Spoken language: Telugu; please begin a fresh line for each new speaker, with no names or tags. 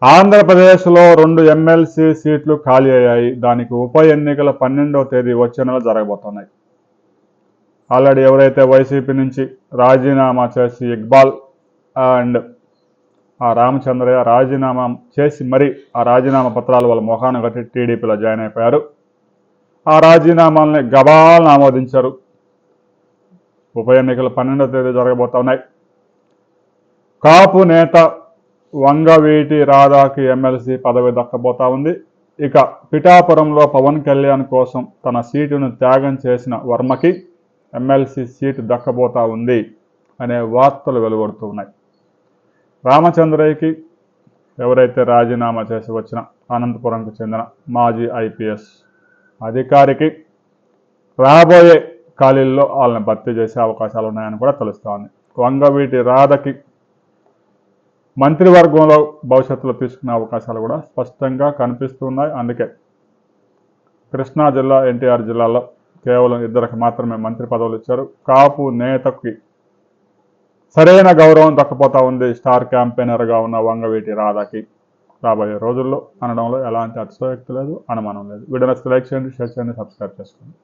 ఆంధ్రప్రదేశ్లో 2 ఎమ్మెల్సీ సీట్లు ఖాళీ అయ్యాయి. దానికి ఉప ఎన్నికల 12వ తేదీ వచ్చే నెల జరగబోతున్నాయి. ఆల్రెడీ ఎవరైతే వైసీపీ నుంచి రాజీనామా చేసి ఇక్బాల్ అండ్ ఆ రామచంద్రయ్య రాజీనామా చేసి మరి ఆ రాజీనామా పత్రాలు వాళ్ళ మొఖాన్ని కట్టి టీడీపీలో జాయిన్ అయిపోయారు. ఆ రాజీనామాలని గబాలను ఆమోదించారు. ఉప ఎన్నికలు 12వ తేదీ జరగబోతున్నాయి. కాపు నేత వంగవీటి రాధాకి ఎమ్మెల్సీ పదవి దక్కబోతా ఉంది. ఇక పిఠాపురంలో పవన్ కళ్యాణ్ కోసం తన సీటును త్యాగం చేసిన వర్మకి ఎమ్మెల్సీ సీటు దక్కబోతా ఉంది అనే వార్తలు వెలువడుతూ ఉన్నాయి. రామచంద్రయ్యకి ఎవరైతే రాజీనామా చేసి వచ్చిన అనంతపురంకు చెందిన మాజీ ఐపీఎస్ అధికారికి రాబోయే ఖాళీల్లో వాళ్ళని భర్తీ చేసే అవకాశాలు ఉన్నాయని కూడా తెలుస్తోంది. వంగవీటి రాధకి మంత్రివర్గంలో భవిష్యత్తులో తీసుకునే అవకాశాలు కూడా స్పష్టంగా కనిపిస్తున్నాయి. అందుకే కృష్ణా జిల్లా, ఎన్టీఆర్ జిల్లాలో కేవలం 2కి మాత్రమే మంత్రి పదవులు ఇచ్చారు. కాపు నేతకి సరైన గౌరవం దక్కపోతా ఉంది స్టార్ క్యాంపెయినర్గా ఉన్న వంగవీటి రాధాకి. రాబోయే రోజుల్లో అనడంలో ఎలాంటి అతిశయోక్తి లేదు, అనుమానం లేదు. వీడియో నచ్చితే లైక్ చేయండి, షేర్ చేయండి, సబ్స్క్రైబ్ చేసుకోండి.